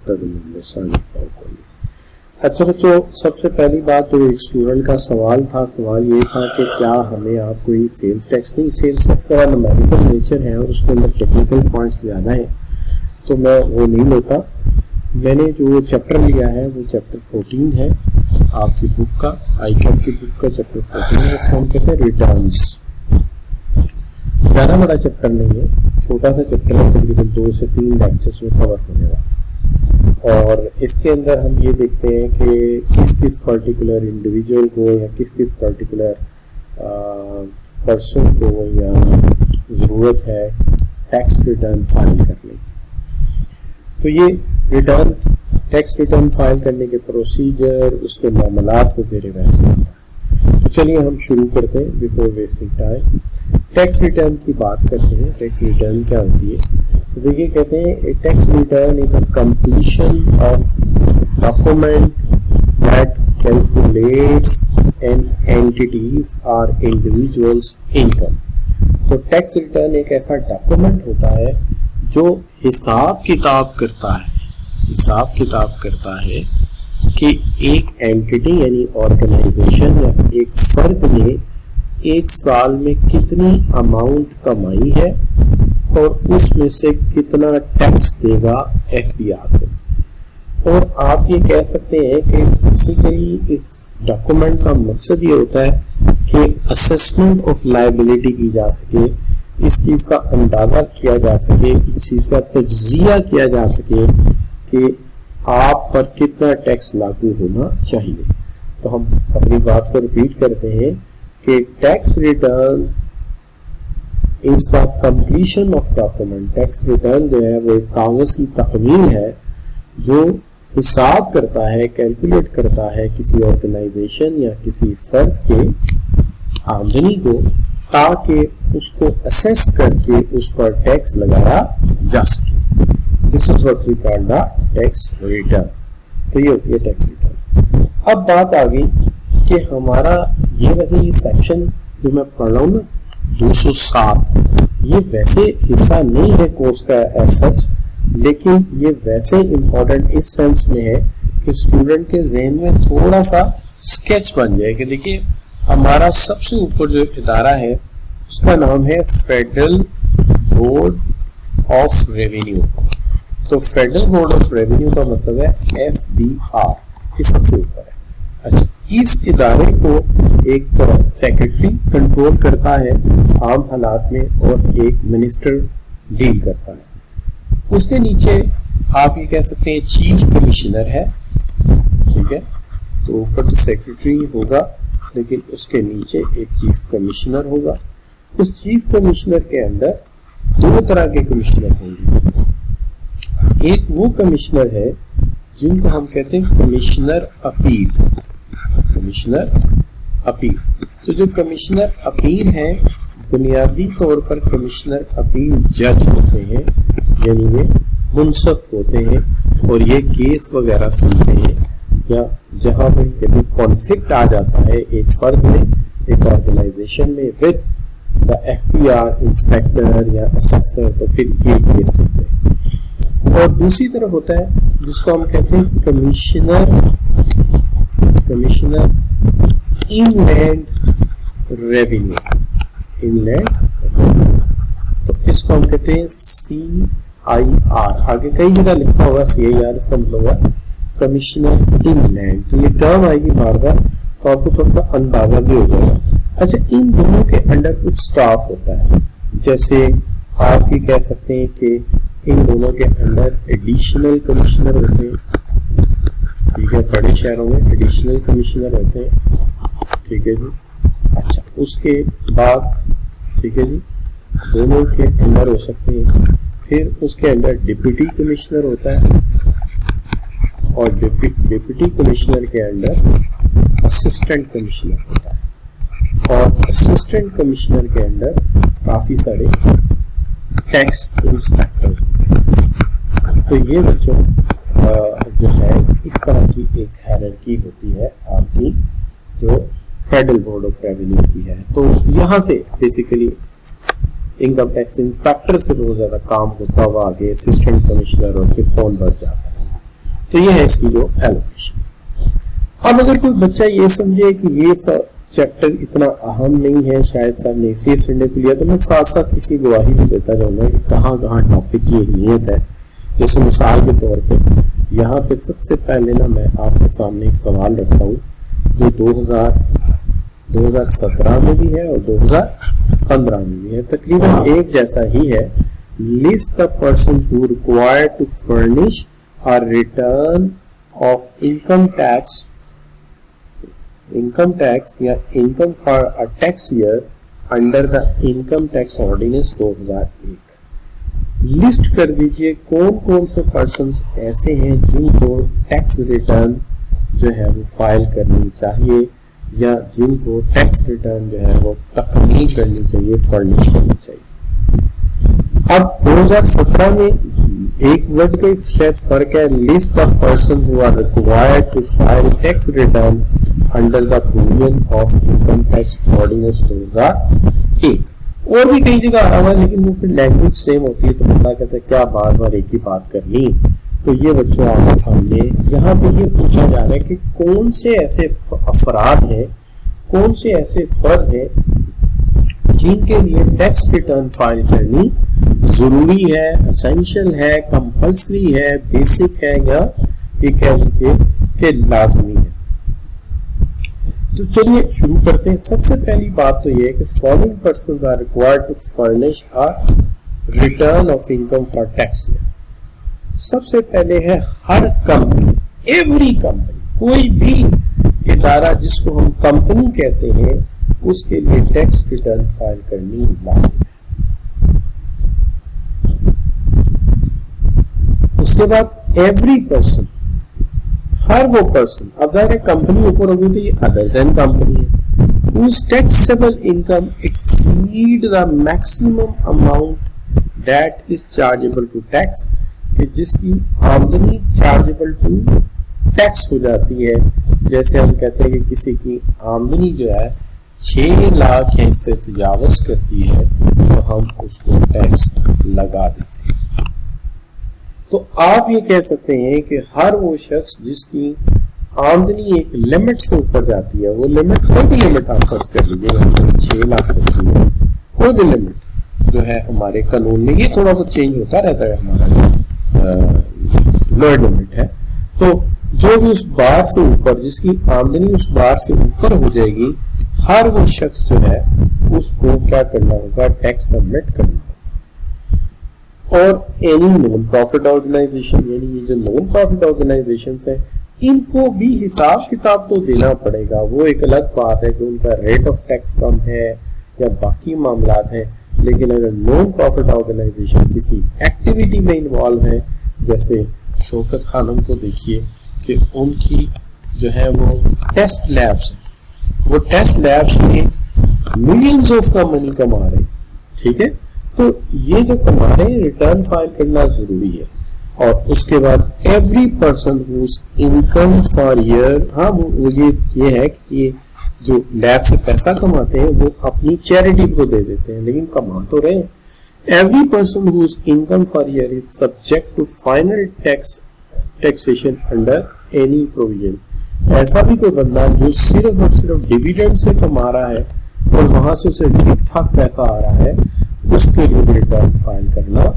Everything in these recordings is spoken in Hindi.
अच्छा बच्चों, सबसे पहली बात तो एक स्टूडेंट का सवाल ये था कि क्या हमें आप कोई सेल्स टैक्स थोड़ा न्यूमेरिकल नेचर है और उसके अंदर टेक्निकल पॉइंट्स ज़्यादा हैं, तो मैं वो नहीं लेता। मैंने जो चैप्टर लिया है वो चैप्टर 14 है आपकी बुक का, आईकैप की बुक का चैप्टर 14 है। इसको हम कहते हैं रिटर्न्स। ज़्यादा बड़ा चैप्टर नहीं है, छोटा सा चैप्टर है, तकरीबन 2 से 3 लेक्चर्स में कवर होने वाला। और इसके अंदर हम ये देखते हैं कि किस किस पर्टिकुलर इंडिविजुअल को या किस किस पर्टिकुलर पर्सन को या ज़रूरत है टैक्स रिटर्न फाइल करने की। तो ये टैक्स रिटर्न फाइल करने के प्रोसीजर, उसके मामलात को ज़ेर बहस होता है। तो चलिए हम शुरू करते हैं before wasting time. Tax return की बात करते हैं। टैक्स रिटर्न क्या होती है? तो देखिए, कहते हैं tax return is a completion of document that calculates an entities और इंडिविजुअल्स इनकम। तो टैक्स रिटर्न एक ऐसा डॉक्यूमेंट होता है जो हिसाब किताब करता है कि एक एंटिटी यानी ऑर्गेनाइजेशन या एक फर्द ने एक साल में कितनी अमाउंट कमाई है और उसमें से कितना टैक्स देगा एफबीआर को। और आप ये कह सकते हैं कि बेसिकली इस डॉक्यूमेंट का मकसद ये होता है कि असेसमेंट ऑफ लायबिलिटी की जा सके, इस चीज का अंदाजा किया जा सके, इस चीज का तज्जिया किया जा सके कि आप पर कितना टैक्स लागू होना चाहिए। तो हम अपनी बात को रिपीट करते हैं कि tax return is the completion of document. Tax return जो है वो एक कागज की तकमील है जो हिसाब करता है, कैलकुलेट करता है किसी ऑर्गेनाइजेशन या किसी फर्द के आमदनी को, ताकि उसको असेस करके उस पर टैक्स लगाया जा सके। This is what we call the tax return. तो ये होती है टैक्स रिटर्न। अब बात आ गई कि हमारा ये वैसे ये सेक्शन जो मैं पढ़ रहा हूँ ना 207, ये वैसे हिस्सा नहीं है कोर्स का एज सच, लेकिन ये वैसे इम्पोर्टेंट इस सेंस में है कि स्टूडेंट के जहन में थोड़ा सा स्केच बन जाए कि देखिए हमारा सबसे ऊपर जो इदारा है उसका नाम है फेडरल बोर्ड ऑफ रेवेन्यू। तो फेडरल बोर्ड ऑफ रेवेन्यू का मतलब है FBR, ये सबसे ऊपर है। अच्छा, इस इदारे को एक सेक्रेटरी कंट्रोल करता है आम हालात में और एक मिनिस्टर डील करता है। उसके नीचे आप ये कह सकते हैं चीफ कमिश्नर है, ठीक है। तो ऊपर तो सेक्रेटरी होगा लेकिन उसके नीचे एक चीफ कमिश्नर होगा। उस चीफ कमिश्नर के अंदर 2 तरह के कमिश्नर होंगे। एक वो कमिश्नर है जिनको हम कहते हैं कमिश्नर अपील। तो जो कमिश्नर अपील है बुनियादी तौर पर कमिश्नर अपील जज होते हैं, यानी वे मुंसफ होते हैं और ये केस वगैरह सुनते हैं, या जहां पर कभी कॉन्फ्लिक्ट आ जाता है एक फर्द में, एक ऑर्गेनाइजेशन में विद द FBR इंस्पेक्टर या असेसर, तो फिर ये केस सुनते हैं। और दूसरी तरफ होता है जिसको हम कहते हैं कमिश्नर इनलैंड रेवेन्यू। तो इसको हम कहते हैं CIR। आगे कई जगह लिखा होगा CIR, इसका मतलब है कमिश्नर इनलैंड। तो ये टर्म आएगी बार बार तो आपको थोड़ा सा अंदाजा भी हो जाएगा। अच्छा, इन दोनों के अंडर कुछ स्टाफ होता है, जैसे आप ये कह सकते हैं कि इन दोनों के अंदर एडिशनल कमिश्नर होते हैं, ठीक है। बड़े शहरों में एडिशनल कमिश्नर होते हैं, ठीक है जी। अच्छा, उसके बाद ठीक है जी दोनों के अंदर हो सकते हैं। फिर उसके अंदर डिप्टी कमिश्नर होता है और डिप्टी कमिश्नर के अंदर असिस्टेंट कमिश्नर होता है और असिस्टेंट कमिश्नर के अंदर काफी सारे टैक्स इंस्पेक्टर होते हैं। तो ये बच्चों जो है इस तरह की एक हायरार्की होती है आपकी जो फेडरल बोर्ड ऑफ रेवेन्यू की है। तो यहाँ से बेसिकली इनकम टैक्स इंस्पेक्टर से बहुत ज्यादा काम होता हुआ आगे असिस्टेंट कमिश्नर और फिर फोन बढ़ जाता है। तो ये है इसकी जो एलोकेशन। अब अगर कोई बच्चा ये समझे कि ये चैप्टर इतना अहम नहीं है, शायद सर ने इसलिए सुनने के लिए, तो मैं साथ साथ इसी गवाही भी देता जाऊंगा कि कहाँ कहाँ टॉपिक की अहमियत है। जैसे मिसाल के तौर पे यहाँ पे सबसे पहले ना मैं आपके सामने एक सवाल रखता हूँ जो 2017 में भी है और 2015 में भी है, तकरीबन एक जैसा ही है। List the person who required to furnish a return of income tax या income for a tax year under the income tax ordinance 2001। List कर दीजिए कौन कौन से पर्सन्स ऐसे हैं जिनको टैक्स रिटर्न जो है वो फाइल करनी चाहिए या जिनको टैक्स रिटर्न जो है वो तकमील करनी चाहिए, फर्निश करनी चाहिए। अब 2017 में एक वर्ड का शायद फर्क है। List the person who are required to file tax return under the provision of income tax ordinance 2001। और भी कई जगह आ रहा है, लेकिन वो फिर लैंग्वेज सेम होती है तो बंदा कहता है क्या बार बार एक ही बात करनी। तो ये बच्चों आपके सामने यहाँ पे ये पूछा जा रहा है कि कौन से ऐसे अफराद हैं, कौन से ऐसे फर्द हैं जिनके लिए टैक्स रिटर्न फाइल करनी जरूरी है, एसेंशियल है, कंपल्सरी है, बेसिक है या ये कह लीजिए कि लाजमी है। तो चलिए शुरू करते हैं। सबसे पहली बात तो ये है कि following persons are required to furnish a return of income for tax year. सबसे पहले है हर कंपनी, एवरी कंपनी, कोई भी इदारा जिसको हम कंपनी कहते हैं उसके लिए टैक्स रिटर्न फाइल करनी लाजिम है। उसके बाद एवरी पर्सन, हर वो पर्सन, अब जाहिर है कंपनी ऊपर होगी तो ये अदर देन कंपनी है, whose taxable income exceed the maximum amount that is chargeable to tax, कि जिसकी आमदनी चार्जेबल टू टैक्स हो जाती है। जैसे हम कहते हैं कि किसी की आमदनी जो है 6 लाख या इससे तजावज करती है तो हम उसको टैक्स लगा देते हैं। तो आप ये कह सकते हैं कि हर वो शख्स जिसकी आमदनी एक लिमिट से ऊपर जाती है, वो लिमिट कोई भी लिमिट आप सर्च कर लीजिए, 6 लाख होती है, कोई भी लिमिट जो है हमारे कानून में, ये थोड़ा बहुत चेंज होता रहता है, हमारा लोअर लिमिट है। तो जो भी उस बार से ऊपर, जिसकी आमदनी उस बार से ऊपर हो जाएगी, हर वो शख्स जो है उसको क्या करना होगा, टैक्स सबमिट करना होगा। और एनी नॉन प्रॉफिट ऑर्गेनाइजेशन, यानी ये जो नॉन प्रॉफिट ऑर्गेनाइजेशन है, इनको भी हिसाब किताब तो देना पड़ेगा। वो एक अलग बात है कि उनका रेट ऑफ टैक्स कम है या बाकी मामला है, लेकिन अगर नॉन प्रॉफिट ऑर्गेनाइजेशन किसी एक्टिविटी में इन्वॉल्व है, जैसे शौकत खानम को देखिए कि उनकी जो है वो टेस्ट लैब्स है, वो टेस्ट लैब्स में मिलियंस ऑफ का मनी कमा रहे, ठीक है। तो ये जो कमा रहे हैं, रिटर्न फाइल करना जरूरी है। और उसके बाद every person whose income for year, हाँ वो ये है कि ये जो लैब से पैसा कमाते हैं वो अपनी चैरिटी को दे देते हैं, लेकिन कमा तो रहे हैं। Every person whose income for year is subject to final taxation under any provision. ऐसा भी कोई बंदा जो सिर्फ और सिर्फ डिविडेंड से कमा रहा है और वहां से उसे ठीक ठाक पैसा आ रहा है, उसके लिए रिटर्न फाइल करना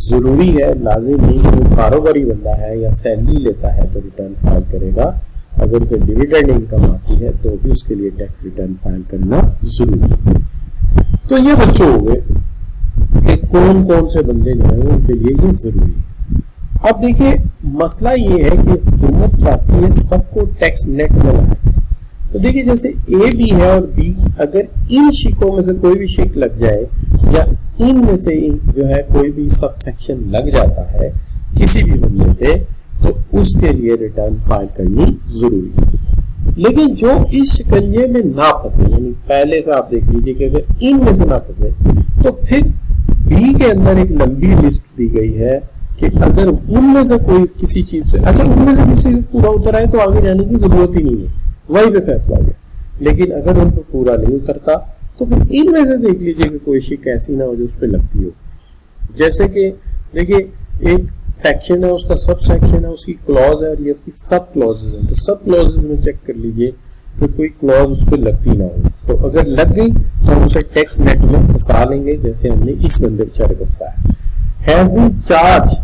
जरूरी है, लाजिम नहीं। वो कारोबारी बंदा है या सैलरी लेता है तो रिटर्न फाइल करेगा, अगर उसे डिविडेंड इनकम आती है तो भी उसके लिए टैक्स रिटर्न फाइल करना जरूरी है। तो ये बच्चों हो गए कि कौन कौन से बंदे जो है उनके लिए ये जरूरी है। अब देखिए मसला ये है कि हुकूमत चाहती है सबको टैक्स नेट में लाए। तो देखिए जैसे ए भी है और बी, अगर इन शिकों में से कोई भी शिक लग जाए या इन में से जो है कोई भी सब सेक्शन लग जाता है किसी भी बंदे पे, तो उसके लिए रिटर्न फाइल करनी जरूरी है। लेकिन जो इस शिकंजे में ना फंसे, यानी पहले से आप देख लीजिए कि अगर इन में से ना फंसे, तो फिर बी के अंदर एक लंबी लिस्ट दी गई है कि अगर उनमें से कोई किसी चीज पे, अगर उनमें से किसी पूरा उतर आए तो आगे जाने की जरूरत ही नहीं है, वहीं पे फैसला हो गया। लेकिन अगर उन पर पूरा नहीं उतरता तो फिर इनमें से देख लीजिए कि कोई शिक ऐसी ना हो जो उस पर लगती हो। जैसे कि देखिए एक सेक्शन है, उसका सब सेक्शन है, उसकी क्लॉज है और ये उसकी सब क्लॉजेज है। तो सब क्लॉजेज में चेक कर लीजिए कि कोई क्लॉज उस पर लगती ना हो। तो अगर लग गई तो हम उसे टैक्स नेट में फंसा लेंगे, जैसे हमने इस बंदे बेचारे को फंसाया। हैज बीन चार्ज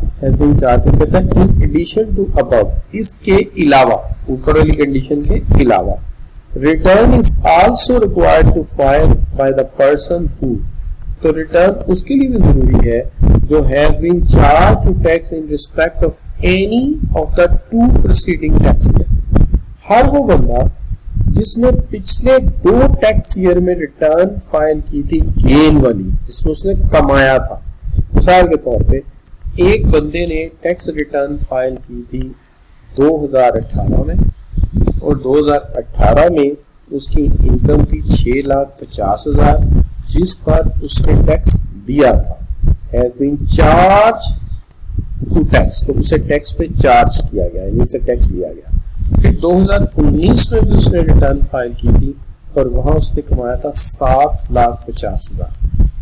कहता है इन एडिशन टू अबव, इसके अलावा, ऊपर वाली कंडीशन के अलावा। Return is also required to file by the person who, तो रिटर्न उसके लिए भी जरूरी है जो has been charge to tax in respect of any of the two preceding tax year. हर वो बंदा जिसने पिछले 2 टैक्स ईयर में रिटर्न फाइल की थी गेन वाली, जिसमें उसने कमाया था। मिसाल के तौर पे एक बंदे ने टैक्स रिटर्न फाइल की थी 2018 में और 2018 में उसकी इनकम थी 6,50,000 जिस पर उसने टैक्स दिया था। Has been charge to tax, तो उसे टैक्स पे चार्ज किया गया, यानी उसे टैक्स लिया गया। फिर 2019 में भी उसने रिटर्न फाइल की थी और वहां उसने कमाया था 7,50,000,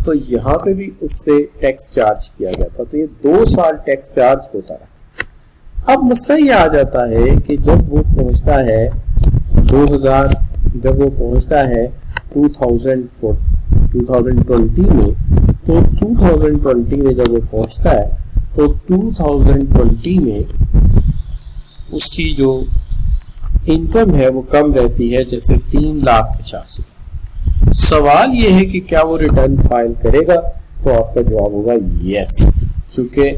तो यहाँ पे भी उससे टैक्स चार्ज किया गया था। तो ये 2 साल टैक्स चार्ज होता रहा। अब मसला ये आ जाता है कि जब वो पहुंचता है 2020 में, तो 2020 में जब वो पहुंचता है तो 2020 में उसकी जो इनकम है वो कम रहती है, जैसे 3,50,000। सवाल ये है कि क्या वो रिटर्न फाइल करेगा, तो आपका जवाब होगा यस, क्योंकि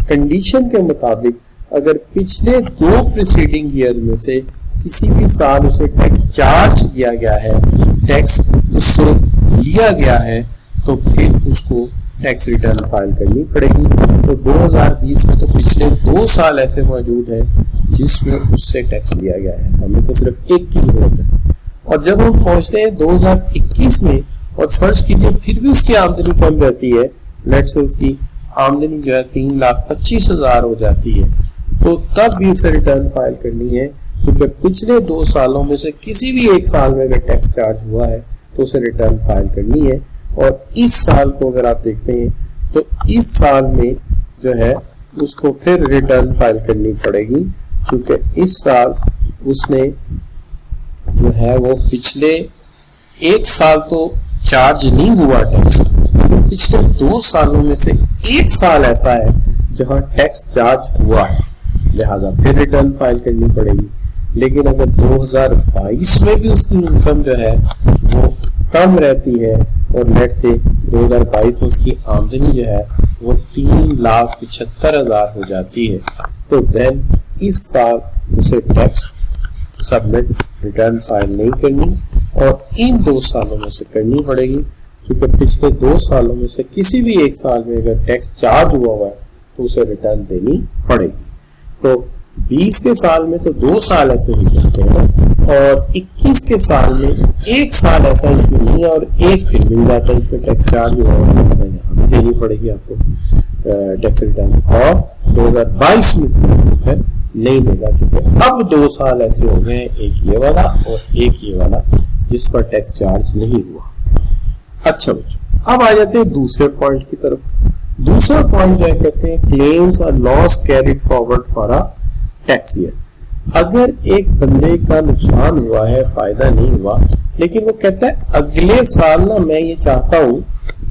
कंडीशन के मुताबिक अगर पिछले 2 प्रीसीडिंग ईयर में से किसी भी साल उसे टैक्स चार्ज किया गया है, टैक्स उससे लिया गया है, तो फिर उसको टैक्स रिटर्न फाइल करनी पड़ेगी। तो 2020 में तो पिछले 2 साल ऐसे मौजूद हैं जिसमें उससे टैक्स लिया गया है, हमें तो सिर्फ एक की जरूरत है। और जब हम पहुंचते हैं 2021 में और फर्ज कीजिए फिर भी उसकी आमदनी कम रहती है, लेट्स से उसकी आमदनी जो है 3,25,000 हो जाती है, तो तब भी उसे रिटर्न फाइल करनी है, क्योंकि पिछले 2 सालों में से किसी भी एक साल में अगर टैक्स चार्ज हुआ है तो उसे रिटर्न फाइल करनी है। और इस साल को अगर आप देखते हैं तो इस साल में जो है उसको फिर रिटर्न फाइल करनी पड़ेगी, क्योंकि इस साल उसने जो है वो पिछले 1 साल तो चार्ज नहीं हुआ टैक्स, लेकिन पिछले 2 सालों में से 1 साल ऐसा है जहां टैक्स चार्ज हुआ है, लिहाजा फिर रिटर्न फाइल करनी पड़ेगी। लेकिन अगर 2022 में भी उसकी इनकम जो है वो कम रहती है और लेट से 2022 में उसकी आमदनी जो है वो 3,75,000 हो जाती है, तो देन इस साल उसे टैक्स सबमिट रिटर्न फाइल नहीं करनी और इन 2 सालों में से करनी पड़ेगी, क्योंकि पिछले 2 सालों में से किसी भी एक साल में अगर टैक्स चार्ज हुआ है तो उसे रिटर्न देनी पड़ेगी। तो 20 के साल में तो 2 साल ऐसे हो जाते हैं और 21 के साल में 1 साल ऐसा इसमें नहीं है और एक फिर मिल जाता है, इसमें टैक्स चार्ज हुआ है, देनी पड़ेगी आपको टैक्स रिटर्न। और 2022 में है नहीं देगा, क्योंकि अब 2 साल ऐसे हो गए, एक ये वाला और एक ये वाला, जिस पर टैक्स चार्ज नहीं हुआ। अच्छा बच्चों, अब आ जाते हैं दूसरे पॉइंट की तरफ। दूसरा पॉइंट जो है कहते हैं क्लेम्स और loss carried forward for a tax year. अगर एक बंदे का नुकसान हुआ है, फायदा नहीं हुआ, लेकिन वो कहता है अगले साल ना मैं ये चाहता हूं,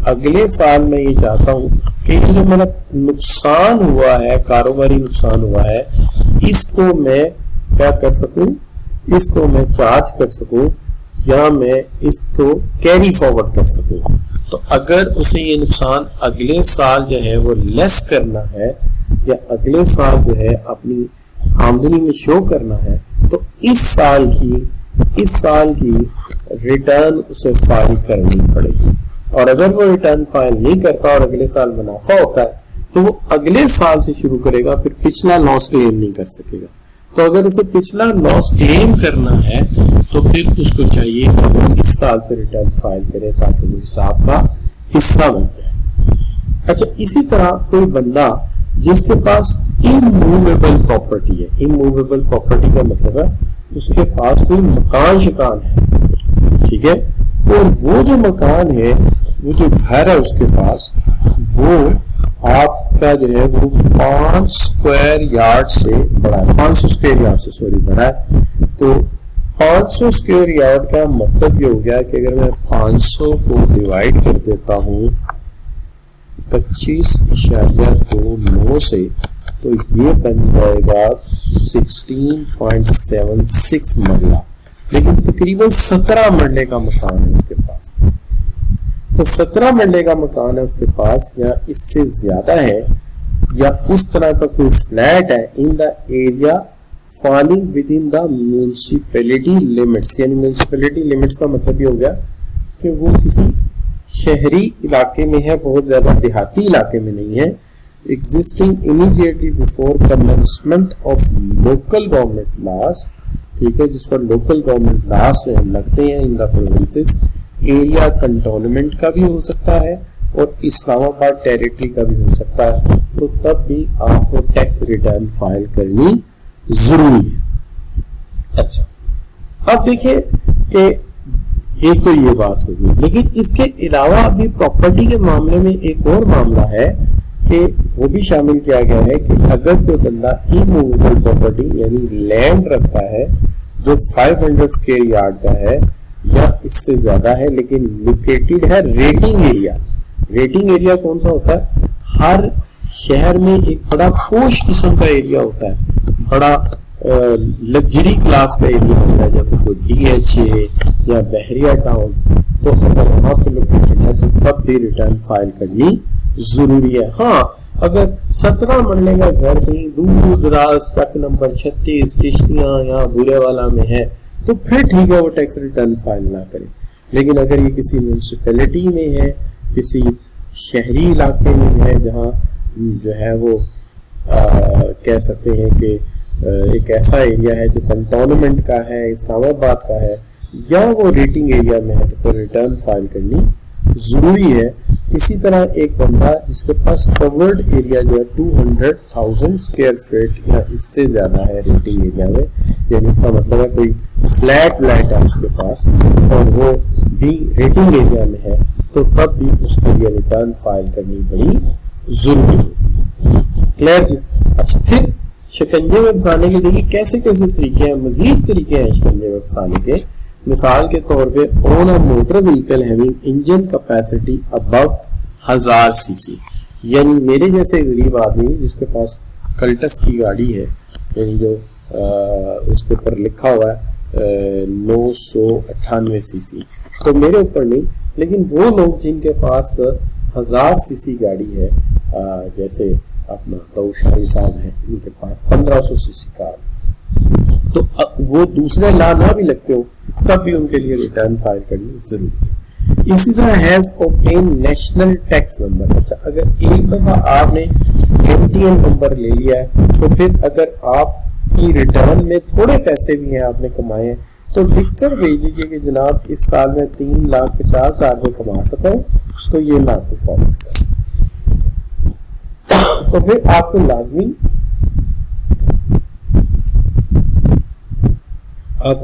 अगले साल मैं ये चाहता हूं कि ये जो मेरा नुकसान हुआ है, कारोबारी नुकसान हुआ है, इसको मैं क्या कर सकूं, इसको मैं चार्ज कर सकूं या मैं इसको कैरी फॉरवर्ड कर सकूं। तो अगर उसे ये नुकसान अगले साल जो है वो लेस करना है या अगले साल जो है अपनी आमदनी में शो करना है, तो इस साल की रिटर्न उसे फाइल करनी पड़ेगी। और अगर वो रिटर्न फाइल नहीं करता और अगले साल मुनाफा होता है तो वो अगले साल से शुरू करेगा, फिर पिछला लॉस क्लेम नहीं कर सकेगा। तो अगर उसे पिछला लॉस क्लेम करना है तो फिर उसको चाहिए कि इस साल से रिटर्न फाइल करे ताकि वो हिसाब का हिस्सा बन जाए। अच्छा, इसी तरह कोई बंदा जिसके पास इमूवेबल प्रॉपर्टी है, इमूवेबल प्रॉपर्टी का मतलब है उसके पास कोई मकान शिकान है, ठीक है, और वो जो मकान है, वो जो घर है उसके पास, वो आपका जो है वो 5 स्क्वायर यार्ड से बड़ा है, 500 स्क्वायर यार्ड से सॉरी बड़ा है। तो 500 स्क्वायर यार्ड का मतलब ये हो गया कि अगर मैं 500 को डिवाइड कर देता हूँ 25.29 से, तो ये बन जाएगा 16.76 मरला, लेकिन तकरीबन 17 मरले का मकान है उसके पास। तो 17 मरले का मकान है उसके पास, या इससे ज्यादा है, या उस तरह का कोई फ्लैट है in the area falling with in the municipality limits. यानी म्यूनिसिपैलिटी लिमिट्स का मतलब ये हो गया कि वो किसी शहरी इलाके में है, बहुत ज्यादा देहाती इलाके में नहीं है। Existing immediately before commencement of local government loss, ठीक है, जिस पर लोकल गवर्नमेंट लॉस लगते हैं in the provinces. Area cantonment का भी हो सकता है और इस्लामाबाद टेरिटरी का भी हो सकता है, तो तब भी आपको टैक्स रिटर्न फाइल करनी जरूरी है। अच्छा, अब देखिए कि एक तो ये बात होगी, लेकिन इसके अलावा अभी प्रॉपर्टी के मामले में एक और मामला है कि वो भी शामिल किया गया है कि अगर कोई बंदा इमूवेबल प्रॉपर्टी यानी लैंड रखता है जो 500 स्क्वायर यार्ड का है या इससे ज्यादा है, लेकिन लोकेटेड है रेटिंग एरिया। रेटिंग एरिया कौन सा होता है? हर शहर में एक बड़ा पोश किस्म का एरिया होता है, बड़ा लग्जरी क्लास का एरिया होता है, जैसे कोई DHA या बहरिया टाउन। तो अगर वहां पर लोकेटेड है तो तब भी रिटर्न फाइल करनी जरूरी है। हाँ, अगर 17 मरले का घर कहीं दूर दराज सक नंबर 36 चिश्तियां या बुरेवाला में है तो फिर ठीक है, वो टैक्स रिटर्न फाइल ना करें। लेकिन अगर ये किसी म्यूनिसिपैलिटी में है, किसी शहरी इलाके में है, जहाँ जो है वो कह सकते हैं कि एक ऐसा एरिया है जो कंटोनमेंट का है, इस्लामाबाद का है, या वो रेटिंग एरिया में है, तो फिर रिटर्न फाइल करनी जरूरी है। इसी तरह एक बंदा जिसके पास कवर्ड एरिया जो है 200,000 स्क्वायर फीट या इससे ज्यादा है रेटिंग एरिया में, यानी इसका मतलब है कोई फ्लैट है उसके पास और वो भी रेटिंग एरिया में है, तो तब भी उसके लिए रिटर्न फाइल करनी बड़ी जरूरी है। क्लियर जी? अच्छा, फिर शिकंजे में फंसाने के देखिए कैसे कैसे तरीके हैं, मजीद तरीके हैं शिकंजे में फंसाने के। मिसाल के तौर पे own a motor vehicle having engine capacity above 1000 CC, यानी मेरे जैसे गरीब आदमी जिसके पास कल्टस की गाड़ी है, यानी जो उसके ऊपर लिखा हुआ है 998 सीसी, तो मेरे ऊपर नहीं, लेकिन वो लोग जिनके पास 1000 सीसी गाड़ी है, जैसे अपना दाऊशाही साहब है, इनके पास 1500 सीसी कार, तो वो दूसरे ला ना भी लगते हो तब भी उनके लिए रिटर्न फाइल करनी जरूरी है। इसी तरह has obtain national tax number. अच्छा, अगर एक दफा आपने MTN नंबर ले लिया है, तो फिर अगर आपकी रिटर्न में थोड़े पैसे भी हैं आपने कमाए हैं, तो लिखकर भेज दीजिए कि जनाब इस साल में 3,50,000 रुपए कमा सका हूं, तो ये मैं आपको फॉरवर्ड कर, तो फिर आपको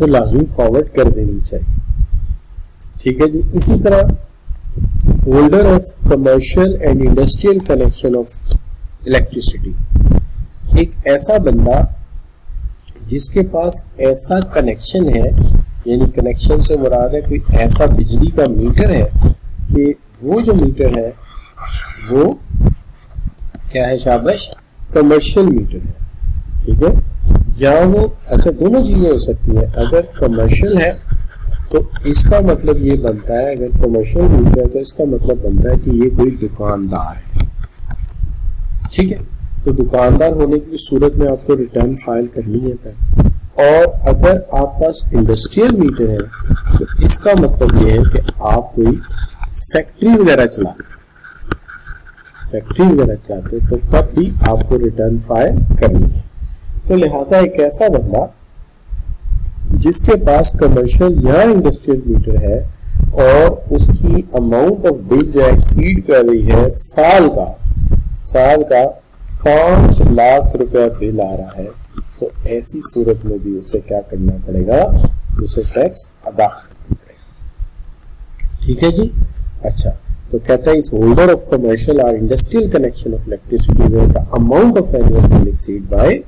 लाजमी फॉरवर्ड कर देनी चाहिए। ठीक है जी। इसी तरह holder of commercial and industrial connection of electricity, एक ऐसा बंदा जिसके पास ऐसा कनेक्शन है, यानी कनेक्शन से मुराद है कोई ऐसा बिजली का मीटर है कि वो जो मीटर है वो क्या है, शाबाश, कमर्शियल मीटर है। ठीक है, या वो, अच्छा, दोनों चीजें हो सकती है। अगर कमर्शियल है तो इसका मतलब ये बनता है, अगर कमर्शियल मीटर है तो इसका मतलब बनता है कि ये कोई दुकानदार है। ठीक है, तो दुकानदार होने की सूरत में आपको रिटर्न फाइल करनी है फिर। और अगर आप पास इंडस्ट्रियल मीटर है तो इसका मतलब ये है कि आप कोई फैक्ट्री वगैरह चलाते हो, तो तब भी आपको रिटर्न फाइल करनी है। तो लिहाजा एक ऐसा बंदा जिसके पास कमर्शियल या इंडस्ट्रियल मीटर है और उसकी अमाउंट ऑफ बिल जो एक्सीड कर रही है साल का 5 लाख रुपया बिल आ रहा है, तो ऐसी सूरत में भी उसे क्या करना पड़ेगा, उसे टैक्स अदा करना पड़ेगा। ठीक है जी। अच्छा, तो कहता है इस होल्डर ऑफ कमर्शियल और industrial connection of electricity where the amount of annual bill exceed by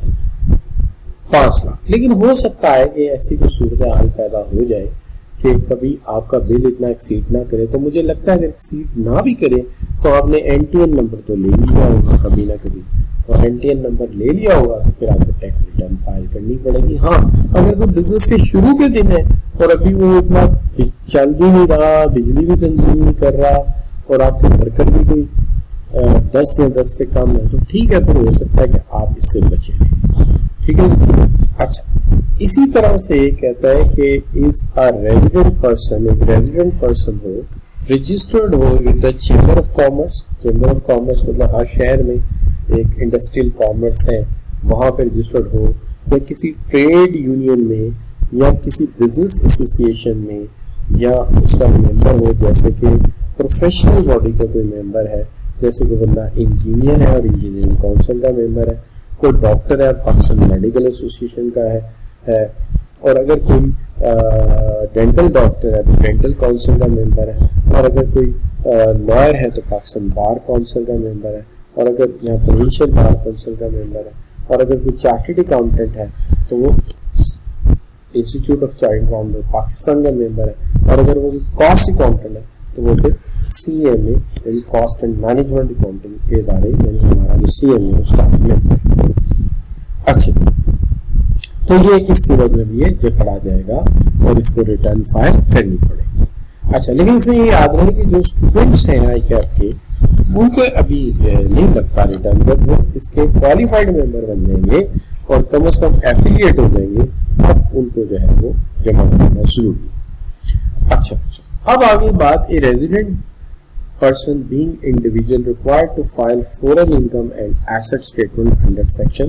5 lakh. लेकिन हो सकता है कि ऐसी कोई सूरत हाल पैदा हो जाए कि कभी आपका बिल इतना एक्सीड ना करे, तो मुझे लगता है अगर एक्सीड ना भी करे तो आपने एनटीएन नंबर तो ले लिया होगा कभी ना कभी, और एनटीएन नंबर ले लिया होगा तो फिर आपको टैक्स रिटर्न फाइल करनी पड़ेगी। हाँ, अगर कोई बिजनेस के शुरू के दिन है और अभी वो इतना चल भी नहीं रहा, बिजली भी कंज्यूम नहीं कर रहा और आपके वर्कर भी कोई 10 या 10 से कम है, तो ठीक है, तो हो सकता है कि आप इससे बचे रहें। ठीक है। अच्छा, इसी तरह से कहता है कि इज अ रेजिडेंट पर्सन, एक रेजिडेंट पर्सन हो, रजिस्टर्ड हो with the chamber of commerce. Chamber of commerce मतलब हर शहर में एक इंडस्ट्रियल कॉमर्स है, वहां पे रजिस्टर्ड हो, या किसी ट्रेड यूनियन में या किसी बिजनेस एसोसिएशन में, या उसका मेंबर हो, जैसे कि प्रोफेशनल बॉडी का कोई मेंबर है, जैसे कि बंदा इंजीनियर है और इंजीनियरिंग काउंसिल का मेंबर है, कोई डॉक्टर है पाकिस्तान मेडिकल एसोसिएशन का है, और अगर कोई डेंटल डॉक्टर है तो डेंटल काउंसिल का मेंबर है, और अगर कोई लॉयर है तो पाकिस्तान बार काउंसिल का मेंबर है, और अगर यहाँ प्रोविंशियल बार काउंसिल का मेंबर है, और अगर कोई चार्टर्ड अकाउंटेंट है तो वो institute of chartered accountant Pakistan का मेंबर है, और अगर वो कॉस्ट अकाउंटेंट है तो वो फिर CMA यानी कॉस्ट एंड मैनेजमेंट अकाउंटिंग के इदारे यानी हमारा जो CMA उसका मेंबर। अच्छा, तो ये इस सूरत में भी ये जकड़ा जाएगा और इसको रिटर्न फाइल करनी पड़ेगी। अच्छा, लेकिन इसमें ये याद रहे कि जो स्टूडेंट्स हैं ICAP के, उनको अभी नहीं लगता रिटर्न, जब वो इसके क्वालिफाइड मेंबर बन जाएंगे और कम से कम एफिलिएट हो जाएंगे तब उनको जो है वो जमा करना जरूरी है। अच्छा, अब आगे बात, a resident person being individual required to file foreign income and asset statement under section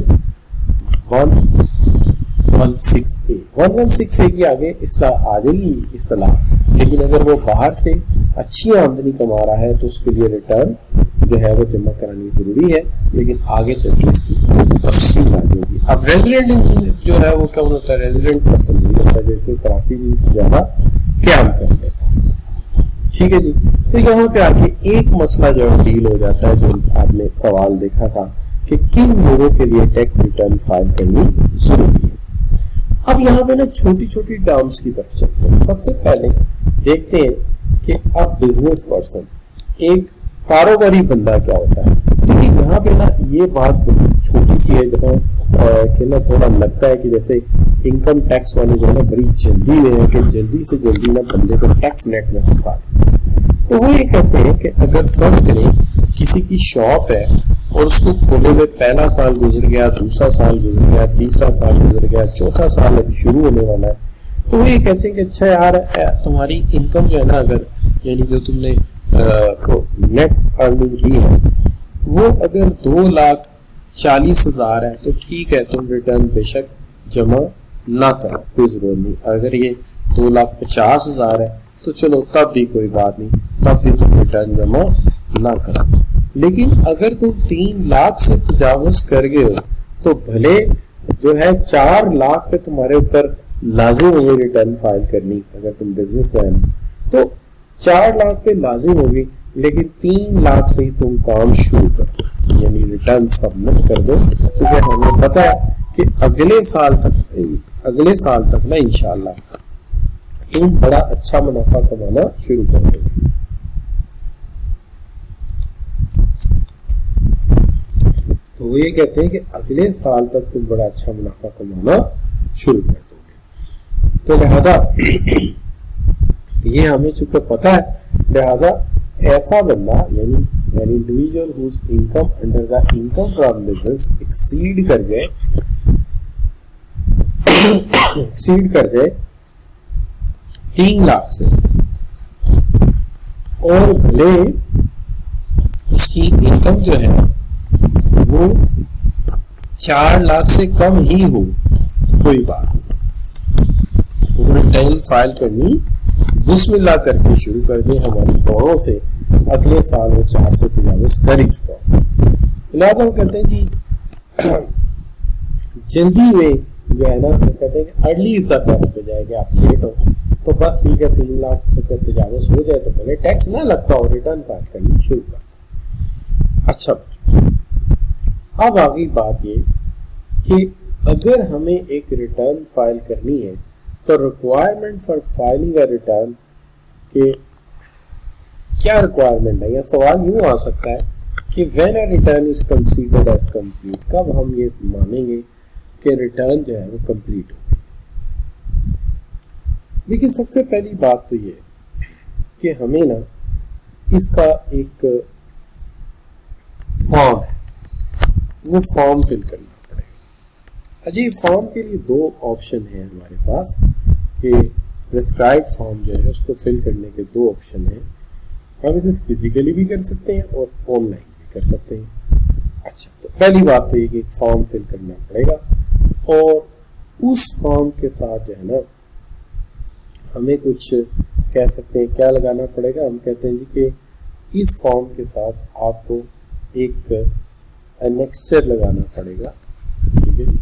116A। 116A की आगे इस्लाह आ जाएगी इस्लाह, लेकिन अगर वो बाहर से अच्छी आमदनी कमा रहा है तो उसके लिए रिटर्न जो है वो जमा करानी जरूरी है, लेकिन आगे चलकर इसकी तफसील आ जाएगी। अब रेजिडेंट इंजीनियर जो है वो क्या होता है, रेजिडेंट पर्सन नहीं होता, जैसे 83 दिन से ज्यादा क्याम कर लेता है। ठीक है जी। तो यहाँ पे आके एक मसला जो डील हो जाता है, जो आपने सवाल देखा था कि किन लोगों के लिए टैक्स रिटर्न फाइल करनी जरूरी है। अब यहाँ पे ना छोटी छोटी टर्म्स की तरफ चलते हैं। सबसे पहले देखते हैं कि अब बिजनेस पर्सन, एक कारोबारी बंदा क्या होता है। देखिए यहाँ पे ना ये बात छोटी सी है जहाँ कि ना थोड़ा लगता है कि जैसे इनकम टैक्स वाले जो है ना बड़ी जल्दी में है कि जल्दी से जल्दी ना बंदे को टैक्स नेट में फंसा। तो वो ये कहते हैं कि अगर फर्ज करें किसी की शॉप है और उसको खोले हुए पहला साल गुजर गया, दूसरा साल गुजर गया, तीसरा साल गुजर गया, चौथा साल अभी शुरू होने वाला है, तो वो ये कहते हैं कि अच्छा यार तुम्हारी इनकम जो है ना, अगर यानी जो तुमने नेट अर्निंग की है वो अगर 2,40,000 है तो ठीक है, तुम रिटर्न बेशक जमा ना करो, कोई जरूरत नहीं। अगर ये 2,50,000 है तो चलो तब भी कोई बात नहीं, तब भी तुम रिटर्न जमा ना करो। लेकिन अगर तुम 3 लाख से तजावुज कर गए हो तो भले जो है 4 लाख पे तुम्हारे ऊपर लाजिम होगी रिटर्न फाइल करनी। अगर तुम बिजनेसमैन तो 4 लाख पे लाजिम होगी, लेकिन 3 लाख से ही तुम काम शुरू करो, यानी रिटर्न सबमिट कर दो, क्योंकि हमें पता है कि अगले साल तक ना इंशाल्लाह तुम बड़ा अच्छा मुनाफा कमाना शुरू कर दोगे। तो वो ये कहते हैं कि अगले साल तक तुम बड़ा अच्छा मुनाफा कमाना शुरू कर दोगे। तो लिहाजा ये हमें चूंकि पता है, लिहाजा ऐसा बंदा यानी individual whose income under the income from business exceed कर जाए 3 लाख से, और भले उसकी इनकम जो है वो 4 लाख से कम ही हो, कोई बात नहीं, रिटर्न फाइल करनी बिस्मिल्लाह करके शुरू कर दी। हमारी दौड़ों से अगले साल वो 4 से तजावुज कर ही चुका। लिहाजा वो कहते हैं कि जल्दी में जो है ना, वो कहते हैं कि अर्ली इज द बेस्ट, बजाय कि आप लेट हो तो बस ठीक है, 3 लाख अगर तजावुज हो जाए तो पहले टैक्स ना लगता हो, रिटर्न फाइल करनी शुरू कर। अच्छा, अब आगे बात ये कि अगर हमें एक रिटर्न फाइल करनी है तो requirement for filing a return के क्या रिक्वायरमेंट है, या सवाल यूं आ सकता है कि when a return is considered as complete, कब हम ये मानेंगे कि रिटर्न जो है वो कंप्लीट हो गई। देखिए, सबसे पहली बात तो ये कि हमें ना इसका एक फॉर्म है, वो फॉर्म फिल करना पड़ेगा। अजी, फॉर्म के लिए 2 ऑप्शन है हमारे पास कि प्रिस्क्राइब फॉर्म जो है उसको फिल करने के 2 ऑप्शन है। हम इसे फिजिकली भी कर सकते हैं और ऑनलाइन भी कर सकते हैं। अच्छा, तो पहली बात तो ये कि एक फॉर्म फिल करना पड़ेगा और उस फॉर्म के साथ जो है ना हमें कुछ कह सकते हैं क्या लगाना पड़ेगा। हम कहते हैं जी कि इस फॉर्म के साथ आपको एक एनेक्स्चर लगाना पड़ेगा, ठीक है।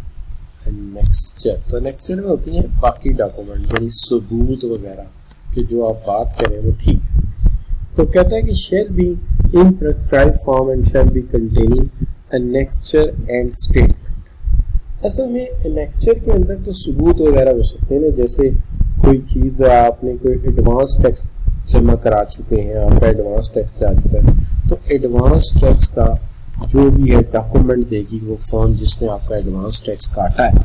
एनेक्स्चर, तो एनेक्स्चर में होती हैं बाकी डॉक्यूमेंट, यानी सबूत वगैरह कि जो आप बात करें वो ठीक है। तो कहता है कि shall be in prescribe form and shall be containing annexure and statement. असल में एनेक्स्चर के अंदर तो सबूत वगैरह हो सकते हैं ना, जैसे कोई चीज़ आपने कोई एडवांस टैक्स जमा करा चुके हैं, आपका एडवांस टैक्स जा चुका है, तो एडवांस टैक्स का जो भी है डॉक्यूमेंट देगी वो फर्म जिसने आपका एडवांस टैक्स काटा है,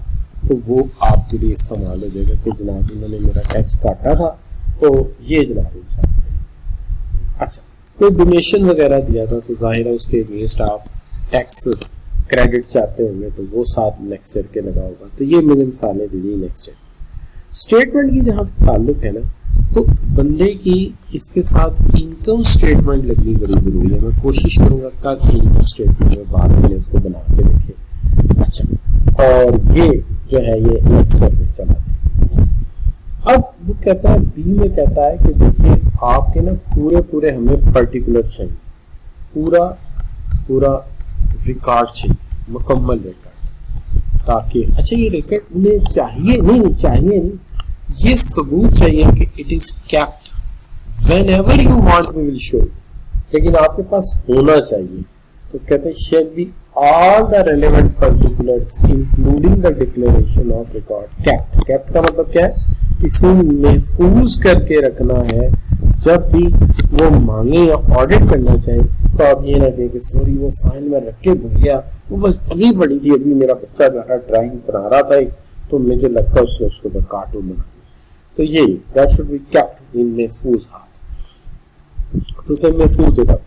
तो वो आपके लिए इस्तेमाल हो जाएगा कि जनाब इन्होंने मेरा टैक्स काटा था, तो ये जनाब इंसान। अच्छा, कोई डोनेशन वगैरह दिया था तो जाहिर है उसके अगेंस्ट आप टैक्स क्रेडिट चाहते होंगे, तो वो साथ नेक्स्चर के लगा होगा। तो ये मैंने मिसालें दी दी नेक्स्चर। स्टेटमेंट की जहाँ ताल्लुक है ना, तो बंदे की इसके साथ इनकम स्टेटमेंट लगनी बड़ी जरूरी है। मैं कोशिश करूंगा कल इनकम स्टेटमेंट में बात करें, उसको बना के देखें। अच्छा, और ये जो है ये नेक्स्चर में चला है। अब वो कहता है बी में कहता है कि देखिए आपके ना पूरे हमें पर्टिकुलर चाहिए, पूरा रिकॉर्ड चाहिए, मुकम्मल रिकॉर्ड, ताकि अच्छा ये रिकॉर्ड उन्हें चाहिए नहीं, ये सबूत चाहिए कि it is kept whenever you want we will show you, लेकिन आपके पास होना चाहिए। तो कहते हैं shall be all the relevant particulars including the declaration of record kept. Kept का मतलब क्या है, इसे महफूज करके रखना है। जब भी वो मांगे या ऑडिट करना चाहे तो आप ये ना कहें कि सॉरी वो फाइल में रख के भूल गया, वो बस अभी पड़ी थी, अभी मेरा बच्चा जो है ड्राइंग बना रहा था तो मुझे लगता है उसने उसको कार्टून बना दिया। तो ये that should be kept in महफूज हाथ, तो उसे महफूज जगह।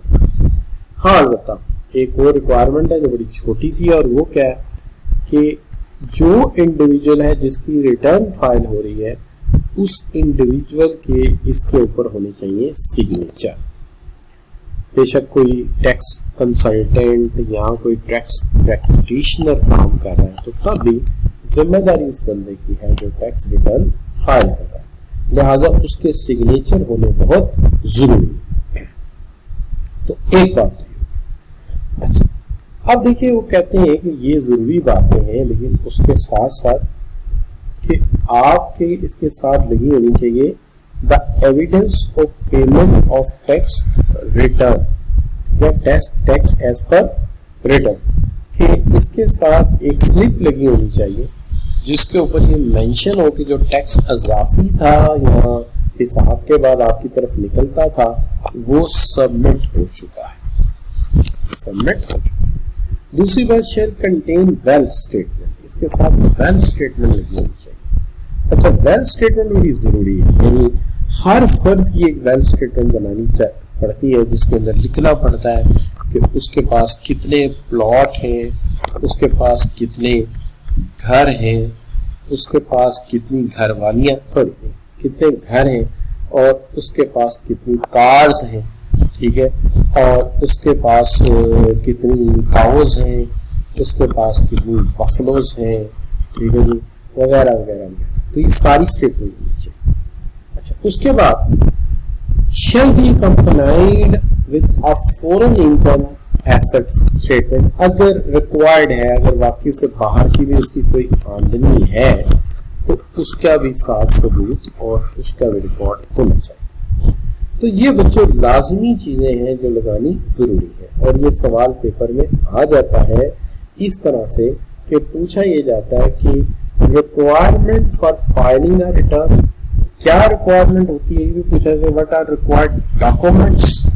हाँ, अलबत्ता एक और रिक्वायरमेंट है जो बड़ी छोटी सी है, और वो क्या है कि जो इंडिविजुअल है जिसकी रिटर्न फाइल हो रही है उस इंडिविजुअल के इसके ऊपर होने चाहिए सिग्नेचर। बेशक कोई टैक्स कंसल्टेंट या कोई टैक्स प्रैक्टिशनर काम कर रहा है तो तब भी जिम्मेदारी उस बंदे की है जो टैक्स रिटर्न फाइल कर रहा है, लिहाजा उसके सिग्नेचर होने बहुत जरूरी है। तो एक बात तो। अच्छा, अब देखिए वो कहते हैं कि ये जरूरी बातें हैं, लेकिन उसके साथ साथ कि आपके इसके साथ लगी होनी चाहिए the evidence of payment of tax return या टैक्स एज पर रिटर्न, कि इसके साथ एक स्लिप लगी होनी चाहिए जिसके ऊपर ये मेंशन हो कि जो टैक्स अजाफी था या हिसाब के बाद आपकी तरफ निकलता था वो सबमिट हो चुका है, सबमिट हो चुका है। दूसरी बात, शेल कंटेन वेल्थ स्टेटमेंट, इसके साथ वेल्थ स्टेटमेंट लगी होनी चाहिए। अच्छा, वेल्थ स्टेटमेंट बड़ी जरूरी है, यानी हर फर्द की एक वेल्थ स्टेटमेंट बनानी पड़ती है जिसके अंदर लिखना पड़ता है कि उसके पास कितने प्लॉट हैं, उसके पास कितने घर हैं, उसके पास कितनी घरवालियां कितने घर हैं, और उसके पास कितनी कार्स हैं, ठीक है, और उसके पास कितनी काउज हैं, उसके पास कितनी बफलोज हैं, ठीक है जी, वगैरह वगैरह। तो ये सारी स्टेटमेंट होनी चाहिए। अच्छा, उसके बाद shall be कंपनाइड with a foreign income assets statement, अगर रिक्वायर्ड है, अगर वाकई से बाहर की भी उसकी कोई आमदनी है तो उसका भी साथ सबूत और उसका भी रिकॉर्ड होना चाहिए। तो ये बच्चों लाजमी चीजें हैं जो लगानी जरूरी है। और ये सवाल पेपर में आ जाता है इस तरह से कि पूछा ये जाता है कि requirement for filing a return, क्या रिक्वायरमेंट होती है, ये भी पूछा जाता है। What are required documents,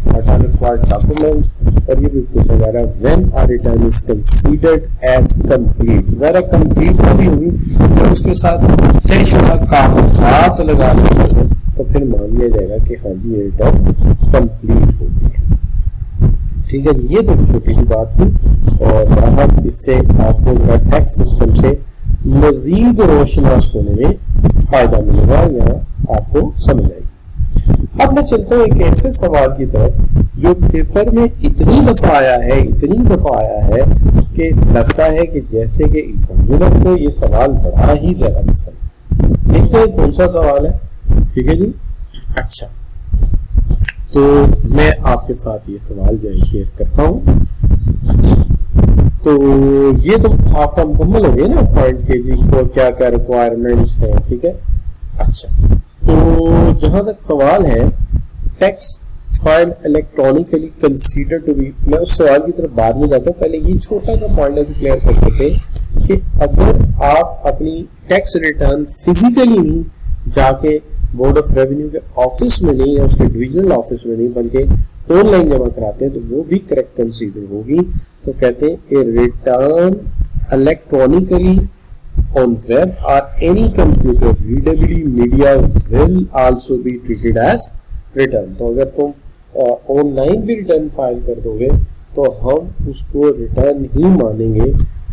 what are required documents, और ये भी पूछा जा रहा है when a return is considered as complete. ज़रा कंप्लीट कभी होगी जब उसके साथ तयशुदा कागजात लगा देंगे तो फिर मान लिया जाएगा कि हाँ जी ये रिटर्न कंप्लीट हो गई है। ठीक है, ये तो छोटी सी बात थी और हम इससे आपको टैक्स सिस्टम से मजीद रोशनास होने में फायदा मिलेगा या आपको समझ आएगी। अब मैं चलता हूँ एक ऐसे सवाल की तरफ जो पेपर में इतनी दफा आया है कि लगता है कि जैसे कि एग्जामिनर को ये सवाल बड़ा ही ज्यादा पसंद। देखते हैं कौन सा सवाल है। ठीक है जी, अच्छा तो मैं आपके साथ ये सवाल जो है शेयर करता हूँ। अच्छा, तो ये तो आपका मुकम्मल हो गया ना पॉइंट के जी को क्या क्या रिक्वायरमेंट्स हैं। ठीक है, अच्छा तो जहां तक सवाल है tax file electronically consider to be, मैं उस सवाल की तरफ बाद में जाता हूँ। पहले ये छोटा सा पॉइंट ऐसे क्लियर करते थे कि अगर आप अपनी टैक्स रिटर्न फिजिकली नहीं जाके बोर्ड ऑफ रेवेन्यू के ऑफिस में नहीं या उसके डिविजनल ऑफिस में नहीं बल्कि ऑनलाइन जमा कराते हैं तो वो भी करेक्ट कंसीडर होगी। तो कहते हैं a return electronically on web or any computer readably media will also be treated as return। तो अगर तुम ऑनलाइन भी रिटर्न फाइल कर दोगे तो हम उसको रिटर्न ही मानेंगे,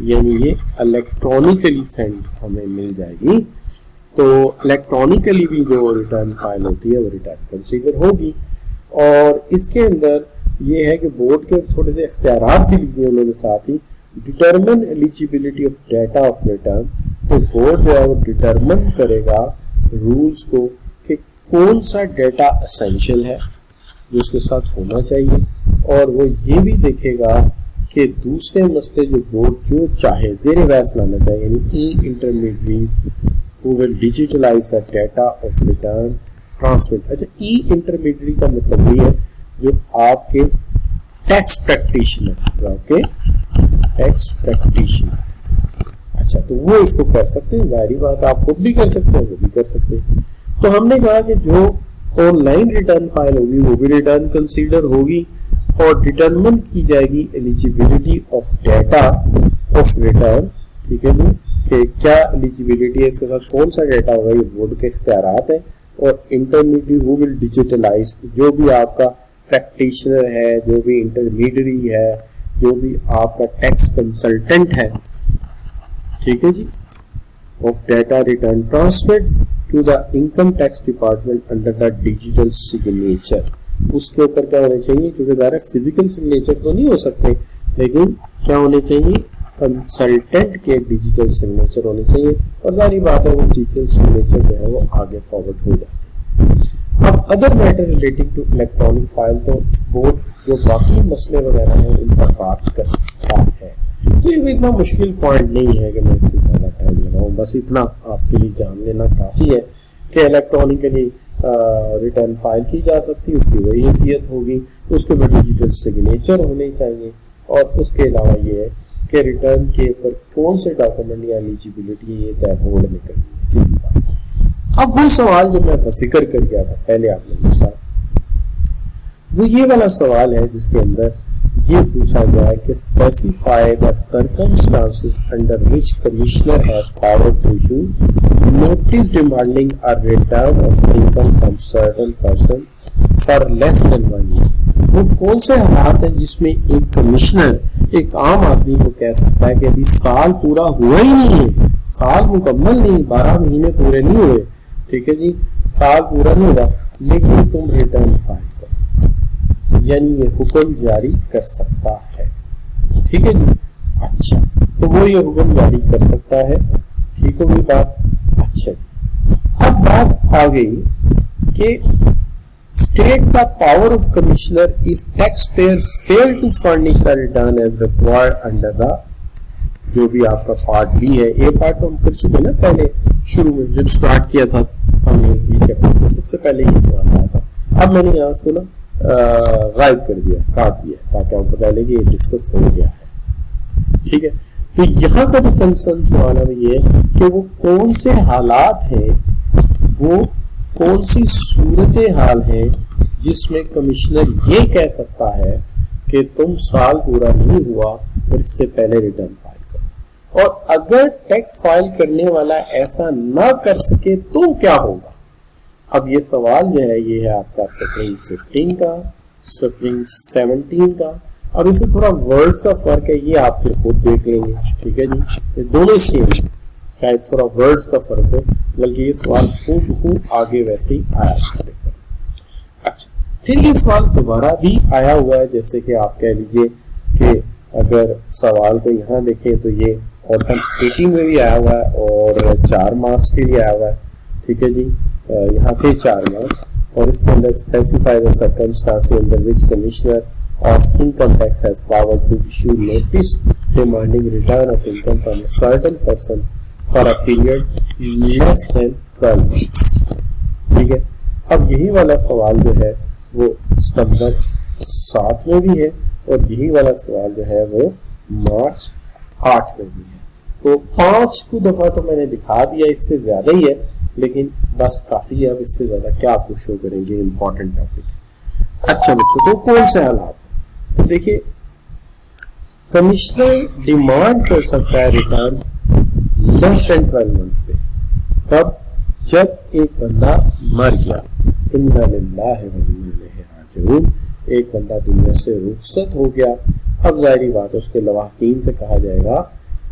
यानी ये इलेक्ट्रॉनिकली सेंड हमें मिल जाएगी। तो इलेक्ट्रॉनिकली भी जो रिटर्न फाइल होती है वो रिटर्न कंसीडर होगी। और इसके अंदर ये है कि बोर्ड के थोड़े से इख्तियारात भी लिख दिए उन्होंने साथ ही। Determine eligibility of data of return, तो बोर्ड जो है वो डिटरमिन करेगा रूल्स को कि कौन सा डाटा एसेंशियल है जो उसके साथ होना चाहिए, और वो ये भी देखेगा कि दूसरे मसले जो बोर्ड जो चाहे जेर बहस लाना चाहिए, यानी E intermediaries who will digitalize the data of return transmit. अच्छा, ई इंटरमीडियरी का मतलब ये है जो आपके tax practitioner, okay tax practitioner. अच्छा, तो वो इसको कर सकते हैं, जाहिर बात आप खुद भी कर सकते हैं, वो भी कर सकते हैं। तो हमने कहा कि जो ऑनलाइन रिटर्न फाइल होगी वो भी रिटर्न कंसीडर होगी और डिटरमिन की जाएगी eligibility of data of return. ठीक है जी, कि क्या एलिजिबिलिटी है, इसके साथ कौन सा डाटा होगा, ये बोर्ड के इख्तियारात है। और इंटरमीडिएट हु विल डिजिटलाइज, जो भी आपका प्रैक्टिशनर है, जो भी इंटरमीडियरी है, जो भी आपका टैक्स कंसल्टेंट है, ठीक है जी, of data return transmit to the income tax department under the digital signature. उसके ऊपर क्या होने चाहिए, क्योंकि ज़्यादा फिजिकल सिग्नेचर तो नहीं हो सकते, लेकिन क्या होने चाहिए, कंसल्टेंट के डिजिटल सिग्नेचर होने चाहिए। और जारी बात है वो डिजिटल सिग्नेचर जो है वो आगे फॉरवर्ड हो जाते हैं। अब other matter relating to electronic file, तो बोर्ड जो बाकी मसले वगैरह हैं उन पर बात कर सकता है। तो ये इतना मुश्किल पॉइंट नहीं है कि मैं इसके ज़्यादा टाइम लगाऊं, बस इतना आपके लिए जान लेना काफ़ी है कि इलेक्ट्रॉनिकली रिटर्न फाइल की जा सकती है, उसकी वही हैसियत होगी, उसके ऊपर डिजिटल सिग्नेचर होने चाहिए, और उसके अलावा ये है कि रिटर्न के ऊपर कौन से डॉक्यूमेंट या एलिजिबिलिटी ये तय बोर्ड में करनी है, सीधी बात। अब वो सवाल जो मैं जिक्र कर गया था पहले आप लोगों के साथ, वो ये वाला सवाल है जिसके अंदर ये पूछा गया है कि specify the circumstances under which commissioner has power to issue notice demanding a return of income from certain person for less than 1 year. वो कौन से हालात हैं जिसमें एक कमिश्नर एक आम आदमी को कह सकता है कि अभी साल पूरा हुआ ही नहीं है, साल मुकम्मल नहीं, 12 महीने पूरे नहीं हुए, ठीक है जी, साल पूरा नहीं हुआ, लेकिन तुम रिटर्न फाइल करो, यानी ये हुक्म जारी कर सकता है। ठीक है जी, अच्छा, तो वो ये हुक्म जारी कर सकता है। ठीक होगी बात। अच्छा, अब बात आ गई कि state the power of commissioner if taxpayer fail to furnish the return as required under the जो भी आपका पार्ट बी है, ए पार्ट तो हम कर चुके ना पहले शुरू में जब स्टार्ट किया था हमने ये चैप्टर, तो सबसे पहले ये सवाल आया था। अब मैंने यहाँ इसको ना गायब कर दिया, काट दिया, ताकि आपको पता लगे ये डिस्कस हो गया है। ठीक है, तो यहाँ का जो कंसर्न सवाल है ये है कि वो कौन से हालात हैं, वो कौन सी सूरत हाल है जिसमें कमिश्नर ये कह सकता है कि तुम साल पूरा नहीं हुआ और इससे पहले रिटर्न फाइल करो, और अगर टैक्स फाइल करने वाला ऐसा ना कर सके तो क्या होगा। अब ये सवाल जो है ये है आपका स्प्रिंग 15 का, स्प्रिंग 17 का। अब इसमें थोड़ा वर्ड्स का फर्क है, ये आप फिर खुद देख लेंगे। ठीक है जी, ये दोनों सेम है, शायद थोड़ा वर्ड्स का फर्क हो, बल्कि ये सवाल खूब आगे वैसे ही आया। अच्छा, फिर ये सवाल दोबारा भी आया हुआ है, जैसे कि आप कह लीजिए कि अगर सवाल को यहाँ देखें तो ये ऑटम 18 में भी आया हुआ है और 4 मार्क्स के लिए आया हुआ है। ठीक है जी, यहाँ पे 4 मार्क्स, और इसके अंदर specify the circumstances under which commissioner of income tax has power to issue notice demanding return of income from a certain person for a period less than 12 months। ठीक है, अब यही वाला सवाल जो है वो सितंबर 7 में भी है और यही वाला सवाल जो है वो मार्च 8 में भी है। तो 5 को दफा तो मैंने दिखा दिया, इससे ज्यादा ही है, लेकिन बस काफी है, अब इससे ज्यादा क्या आपको शो करेंगे, इंपॉर्टेंट टॉपिक। अच्छा बच्चों, तो कौन से हालात, तो देखिए कमिश्नर डिमांड कर सकता है रिटर्न लेस देन 12 मंथ्स पे, कब, जब एक बंदा मर गया, इन्ना लिल्लाहि व इन्ना इलैहि राजिऊन, एक बंदा दुनिया से रुखसत हो गया। अब जाहिर बात है उसके लवाहीन से कहा जाएगा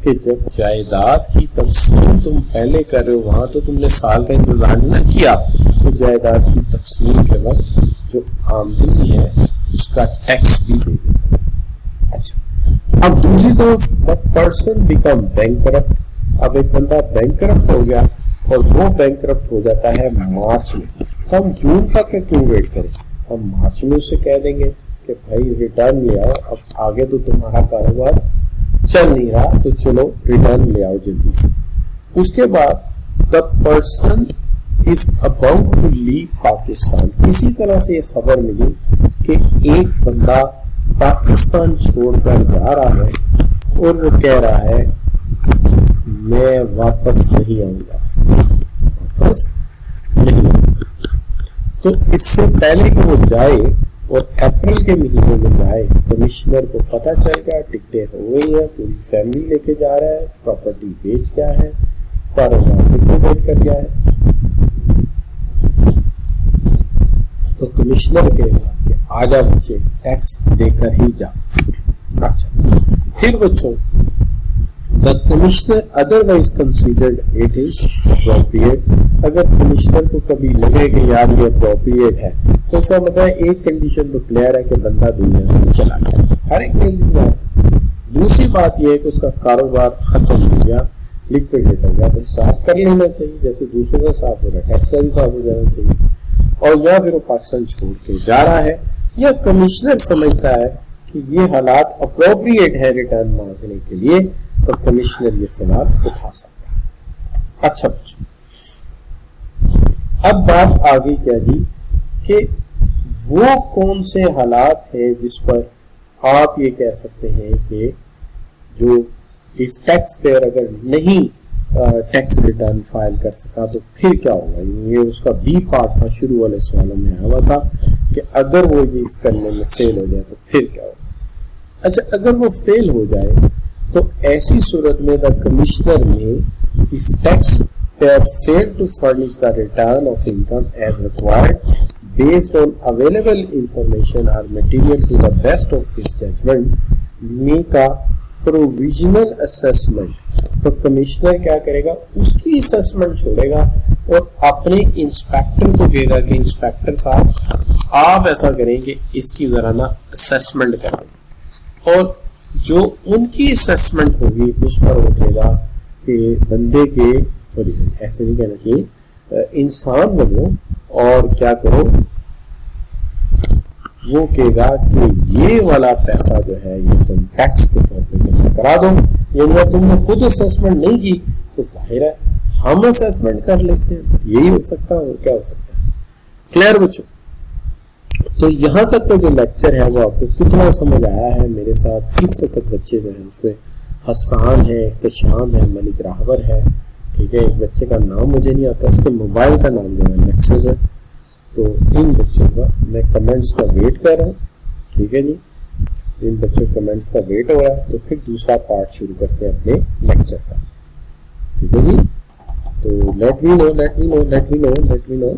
कि जब जायदाद की तकसीम तुम पहले कर रहे हो, वहां तो तुमने साल का इंतजार न किया, तो जायदाद की तकसीम के वक्त जो आमदनी है उसका टैक्स भी दे देगा। अच्छा, अब दूसरी तरफ द पर्सन बिकम बैंकरप्ट। अब एक बंदा बैंकरप्ट हो गया और वो बैंकरप्ट हो जाता है मार्च में, तो हम जून तक क्यों वेट करें, हम मार्च में उसे कह देंगे कि भाई रिटर्न ले आओ, अब आगे तो तुम्हारा कारोबार चल नहीं रहा, तो चलो रिटर्न ले आओ जल्दी से। उसके बाद the person is about to leave Pakistan, किसी तरह से ये खबर मिली कि एक बंदा पाकिस्तान छोड़कर जा रहा है और वो कह रहा है मैं वापस नहीं आऊंगा, वापस नहीं आऊंगा। तो इससे पहले कि वो जाए और अप्रैल के महीने में जाए, कमिश्नर को पता चल गया, टिकटें हो गई है, पूरी फैमिली लेके जा रहा है, प्रॉपर्टी बेच गया है, कारोबार लिक्विडेट कर गया है, तो कमिश्नर कहेगा कि आजा बच्चे टैक्स देकर ही जा। अच्छा, फिर बच्चों the commissioner otherwise considered it is appropriate, अगर कमिश्नर को कभी लगे कि यार ये अप्रोप्रिएट है, तो ऐसा मतलब एक कंडीशन तो क्लियर है कि बंदा दुनिया से चला गया, हर एक ने। दूसरी बात यह है कि उसका कारोबार खत्म हो गया, लिक्विडेट हो गया, तो साफ कर लेना चाहिए, जैसे दूसरों का साफ हो रहा है, टैक्स का भी साफ हो जाना चाहिए। और या फिर वो पाकिस्तान छोड़ के जा रहा है, या कमिश्नर समझता है कि ये हालात अप्रोप्रिएट है रिटर्न मांगने के लिए, तो कमिश्नर ये सवाल उठा सकता है। अच्छा बच्चों, अब बात आ गई क्या जी कि वो कौन से हालात है जिस पर आप ये कह सकते हैं कि जो इस टैक्स पेयर अगर नहीं टैक्स रिटर्न फाइल कर सका तो फिर क्या होगा। ये उसका बी पार्ट था, शुरू वाले सवालों में आया हुआ था कि अगर वो ये इस करने में फेल हो जाए तो फिर क्या होगा। अच्छा, अगर वो फेल हो जाए तो ऐसी सूरत में द कमिश्नर में if tax payer fail to furnish the return of income as required based on available information or material to the best of his judgment make a provisional assessment। तो कमिश्नर क्या करेगा, उसकी असेसमेंट छोड़ेगा और अपने इंस्पेक्टर को कहेगा कि इंस्पेक्टर साहब आप ऐसा करें कि इसकी जरा ना असेसमेंट करें, और जो उनकी असेसमेंट होगी उस पर वो कहेगा कि बंदे के, ऐसे नहीं कहना चाहिए, इंसान बनो और क्या करो, वो कहेगा कि ये वाला पैसा जो है ये तुम टैक्स के तौर पे जमा करा दो। या तुमने खुद असेसमेंट नहीं की तो जाहिर है हम असेसमेंट कर लेते हैं। यही हो सकता है और क्या हो सकता है। क्लियर बच्चों? तो यहां तक का जो लेक्चर है वो आपको कितना समझ आया है मेरे साथ? इस वक्त बच्चे जो है उसमें हसान है, इख्तिशाम है, मलिक राहबर है, ठीक है। एक बच्चे का नाम मुझे नहीं आता, उसके मोबाइल का नाम जो है नेक्सस है। तो इन बच्चों का मैं कमेंट्स का वेट कर रहा हूँ, ठीक है जी। इन बच्चों कमेंट्स का वेट हो रहा है, तो फिर दूसरा पार्ट शुरू करते हैं अपने लेक्चर का, ठीक है जी। तो लेट मी नो